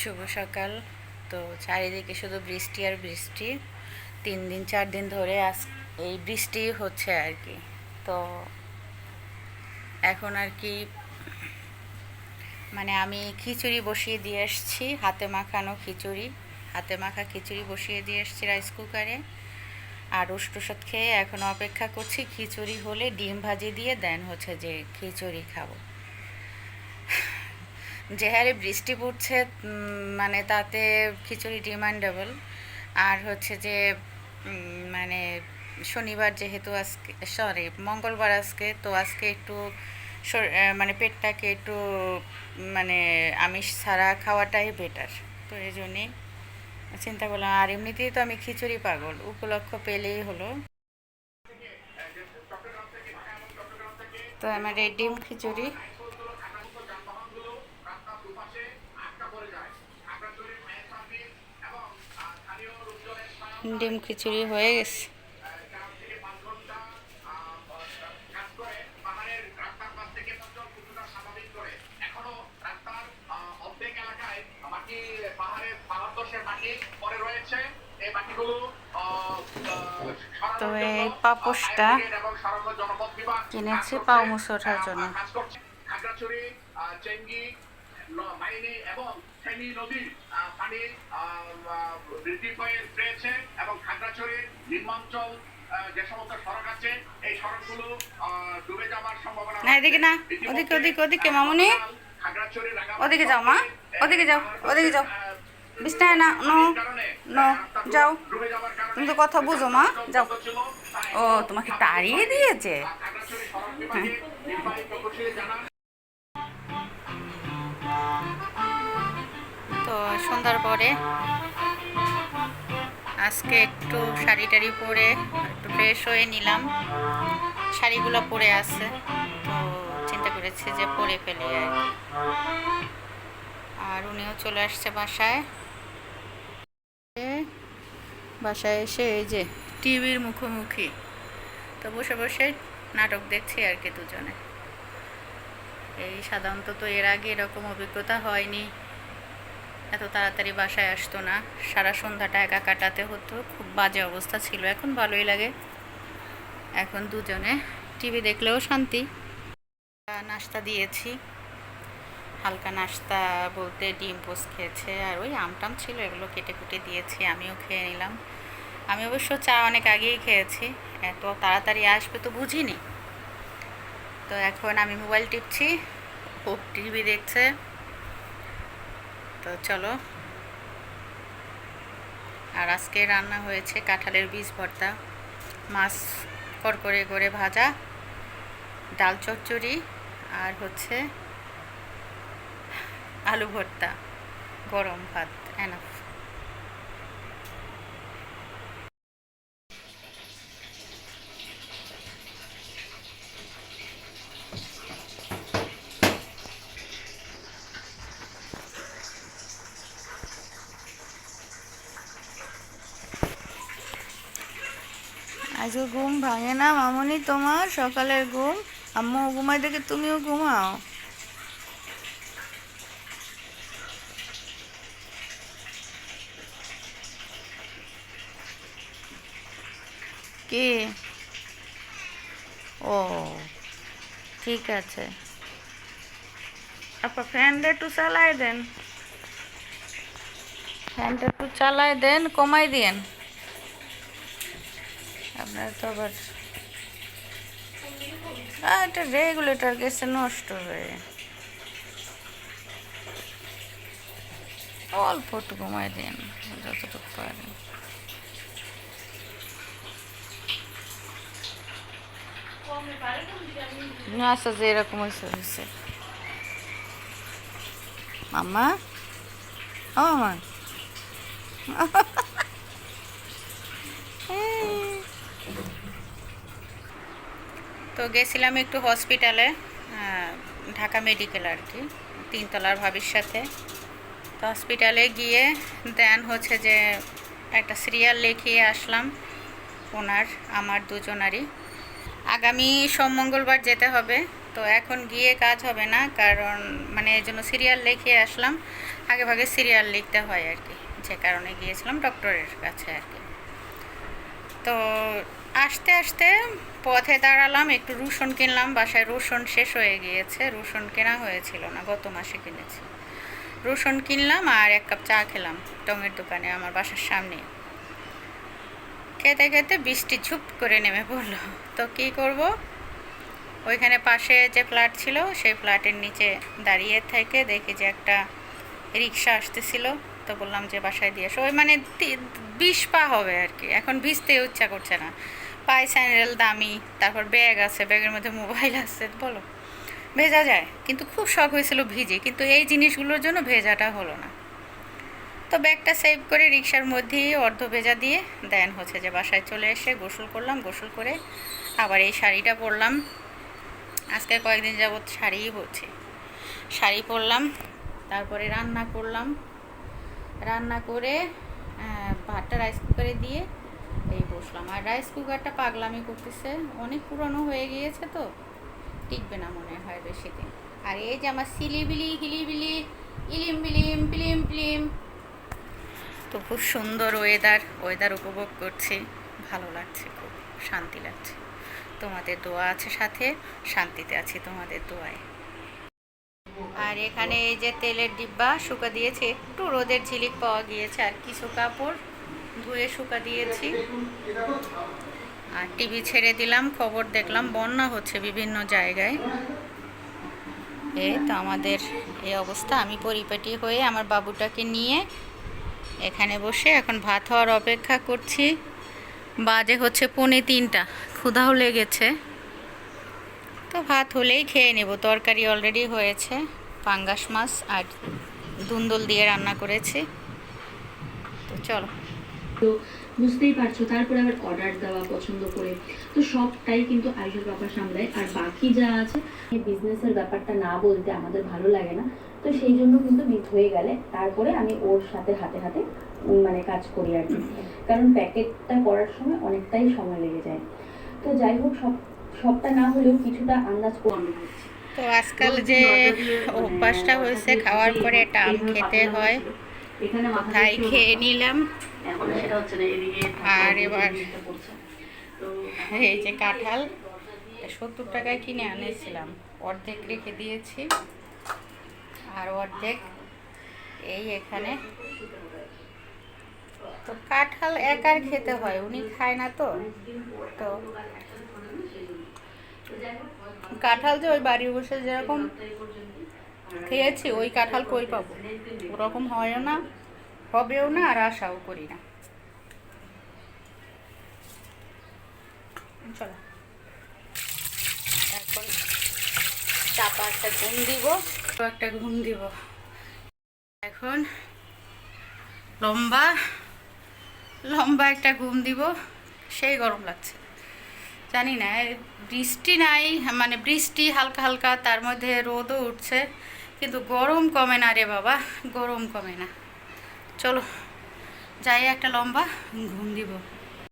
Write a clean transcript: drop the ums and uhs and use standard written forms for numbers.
শুভ সকাল। তো চারিদিকে শুধু বৃষ্টি আর বৃষ্টি। 3 দিন 4 দিন ধরে এই বৃষ্টি হচ্ছে আর কি। তো এখন আর কি মানে আমি খিচুড়ি বসিয়ে দিয়ে এসেছি, হাতে মাখা খিচুড়ি বসিয়ে দিয়ে এসেছি রাইস কুকারে। আর ওষুধ খেয়ে এখন অপেক্ষা করছি খিচুড়ি হলে ডিম ভাজি দিয়ে দেন হচ্ছে যে খিচুড়ি খাবো। যে হারে বৃষ্টি পড়ছে মানে তাতে খিচুড়ি ডিমান্ডেবল। আর হচ্ছে যে মানে শনিবার যেহেতু আজকে, মঙ্গলবার আজকে, তো আজকে একটু মানে পেটটাকে একটু মানে আমিষ ছাড়া খাওয়াটাই বেটার। তো এই জন্যেই চিন্তা করলাম, আর এমনিতেই তো আমি খিচুড়ি পাগল, উপলক্ষ পেলেই হলো। তো আমার এই ডিম খিচুড়ি হয়ে গেছে। তো এই পাপোশটা কিনেছি পাও মুছে ওঠার জন্য। ফেনী নদীর পানি বৃদ্ধি পেয়েছে এবং খাগড়াছড়ির নিম্নাঞ্চল যে সমস্ত সড়ক আছে এই সড়কগুলো ডুবে যাওয়ার সম্ভাবনা। না এদিকে না, ওদিকে ওদিকে ওদিকে মামুনি, ওদিকে যাও মা, ওদিকে যাও, ওদিকে যাও, বিছনায় না, নো নো, যাও, তুমি তো কথা বুঝো মা, যাও। ও তোমাকে তাড়িয়ে দিয়েছে। তো সন্ধ্যার পরে আজকে একটু শাড়ি টাড়ি পরে একটু ফ্রেশ হয়ে নিলাম। শাড়িগুলো পরে আছে, তো চিন্তা করেছি যে পরে ফেলি আর কি। আর উনিও চলে আসছে বাসায়। বাসায় এসে এই যে টিভির মুখোমুখি, তো বসে বসে নাটক দেখছি আর কি দুজনে। এই সাধারণত তো এর আগে এরকম অভিজ্ঞতা হয়নি, এত তাড়াতাড়ি বাসায় আসতো না, সারা সন্ধ্যাটা একা কাটাতে হতো, খুব বাজে অবস্থা ছিল। এখন ভালোই লাগে, এখন দুজনে টিভি দেখলেও শান্তি। নাস্তা দিয়েছি, হালকা নাস্তা বলতে ডিম পোস্ট খেয়েছে আর ওই আমটাম ছিল, এগুলো কেটে কুটে দিয়েছি, আমিও খেয়ে নিলাম। আমি অবশ্য চা অনেক আগেই খেয়েছি, এত তাড়াতাড়ি আসবে তো বুঝিনি। তো এখন আমি মোবাইল টিপছি, ও টিভি দেখছে। তো চলো। আর আজকে রান্না হয়েছে কাঁঠালের বীজ ভর্তা, মাছ করকরে করে ভাজা, ডাল চচ্চড়ি, আর হচ্ছে আলু ভর্তা, গরম ভাত, এনাফ। আজকে ঘুম ভাঙে না মামুনি তোমার? সকালের ঘুম? আম্মু ঘুমাই দেখে তুমিও ঘুমাও? কি? ও ঠিক আছে, আপা ফ্যানটা একটু চালাই দেন, ফ্যানটা একটু চালাই দেন, কমাই দিয়েন। আপনার তো আবার একটা রেগুলেটর গেছে নষ্ট হয়ে, অল্প একটু কমাই দিন যতটুকু পারেন। আচ্ছা যে এরকম হয়েছে মাম্মা, ও মামা তো গেছিলাম একটু হসপিটালে, ঢাকা মেডিকেল আর কি, 3তলার ভাবির সাথে। তো হসপিটালে গিয়ে দেন হচ্ছে যে একটা সিরিয়াল লিখিয়ে আসলাম, আমার দুজনারই। আগামী সোম মঙ্গলবার যেতে হবে, তো এখন গিয়ে কাজ হবে না, কারণ মানে এই জন্য সিরিয়াল লিখে আসলাম, আগে ভাগে সিরিয়াল লিখতে হয় আর কি, যে কারণে গিয়েছিলাম ডক্টরের কাছে আর কি। তো আস্তে আস্তে পথে দাঁড়ালাম, একটু রসুন কিনলাম, বাসায় রসুন শেষ হয়ে গিয়েছে, রসুন কেনা হয়েছিল না, গত মাসে কিনেছি। রসুন কিনলাম আর 1 কাপ চা খেলাম টঙের দোকানে আমার বাসার সামনে। খেতে খেতে বৃষ্টি ঝুপ করে নেমে পড়লো। তো কী করব, ওইখানে পাশে যে ফ্ল্যাট ছিল সেই ফ্ল্যাটের নিচে দাঁড়িয়ে থেকে দেখি যে একটা রিক্সা আসতেছিল। তো বললাম যে বাসায় দিয়ে আসো, ওই মানে 20 পা হবে আর কি। এখন ভিজতে ইচ্ছা করছে না, পায়ে স্যান্ডেল দামি, তারপর ব্যাগ আছে, ব্যাগের মধ্যে মোবাইল আছে, বলো ভেজা যায়। কিন্তু খুব শখ হয়েছিল ভিজে, কিন্তু এই জিনিসগুলোর জন্য ভেজাটা হলো না। তো ব্যাগটা সেভ করে রিক্সার মধ্যেই অর্ধ ভেজা দিয়ে দেন হচ্ছে যে বাসায় চলে এসে গোসল করলাম, গোসল করে আবার এই শাড়িটা পরলাম। আজকে কয়েকদিন যাবৎ শাড়িই পরছি, শাড়ি পরলাম। তারপরে রান্না করলাম, রান্না করে ভাতটা রাইস কুকারে দিয়ে এই বসলাম। আর রাইস কুকারটা পাগলামি করতেছে, অনেক পুরনো হয়ে গিয়েছে, তো টিকবে না মনে হয় বেশি দিন। আর এই যে আমার সিলিবিলি হিলিবিলি ইলিম বিলিম পিলিম পিলিম, তো খুব সুন্দর ওয়েদার উপভোগ করছি, ভালো লাগছে, খুব শান্তি লাগছে। তোমাদের দোয়া আছে সাথে, শান্তিতে আছি তোমাদের দোয়ায়। আর এখানে এই যে তেলের ডিব্বা শুকা দিয়েছে, একটু রোদের ঝিলিক পাওয়া গিয়েছে, আর কিছু কাপড় ধুয়ে শুকা দিয়েছি। আর টিভি ছেড়ে দিলাম, খবর দেখলাম, বন্যা হচ্ছে বিভিন্ন জায়গায়। এই তো আমাদের এই অবস্থা। আমি পরিপাটি হয়ে আমার বাবুটাকে নিয়ে এখানে বসে এখন ভাত হওয়ার অপেক্ষা করছি। বাজে হচ্ছে 2:45, ক্ষুধাও লেগেছে, তো ভাত হলেই খেয়ে নেব। তরকারি অলরেডি হয়েছে, পাঙ্গাস মাছ আর দুন্দুল দিয়ে রান্না করেছি। তো চলো। তো বুঝতেই পারছো, তারপরে আবার অর্ডার দেওয়া পছন্দ করে, তো সবটাই কিন্তু আয়ুষের বাবা সামলায়। আর বাকি যা আছে, এই বিজনেসের ব্যাপারটা না বলতে আমাদের ভালো লাগে না, তো সেই জন্য কিন্তু মিট হয়ে গেলে তারপরে আমি ওর সাথে হাতে হাতে মানে কাজ করি আর কি। কারণ প্যাকেটটা করার সময় অনেকটাই সময় লেগে যায়। তো যাই হোক, সবটা না হলেও কিছুটা আন্দাজ করে। তো আজকাল যে অভ্যাসটা হয়েছে, খাওয়ার পরে একটা আম খেতে হয়, তাই খেয়ে নিলাম। আর এবার এই যে কাঁঠাল 70 টাকায় কিনে আনিয়েছিলাম, অর্ধেক রেখে দিয়েছি, আর অর্ধেক এই এখানে। তো কাঁঠাল একার খেতে হয়, উনি খায় না, তো তো কাঁঠাল যে ওই বাড়ি বসে যেরকম খেয়েছি, ওই কাঁঠাল কই পাবো, ওরকম হয়ও না, হবেও না, আর আশাও করি না। চলো এখন চাপা একটা ঘুম দিব, এখন লম্বা একটা ঘুম দিব। সেই গরম লাগছে, জানি না, বৃষ্টি নাই, মানে বৃষ্টি হালকা হালকা, তার মধ্যে রোদও উঠছে, কিন্তু গরম কমে না রে বাবা, গরম কমে না। চলো যাই একটা লম্বা ঘুম দিব।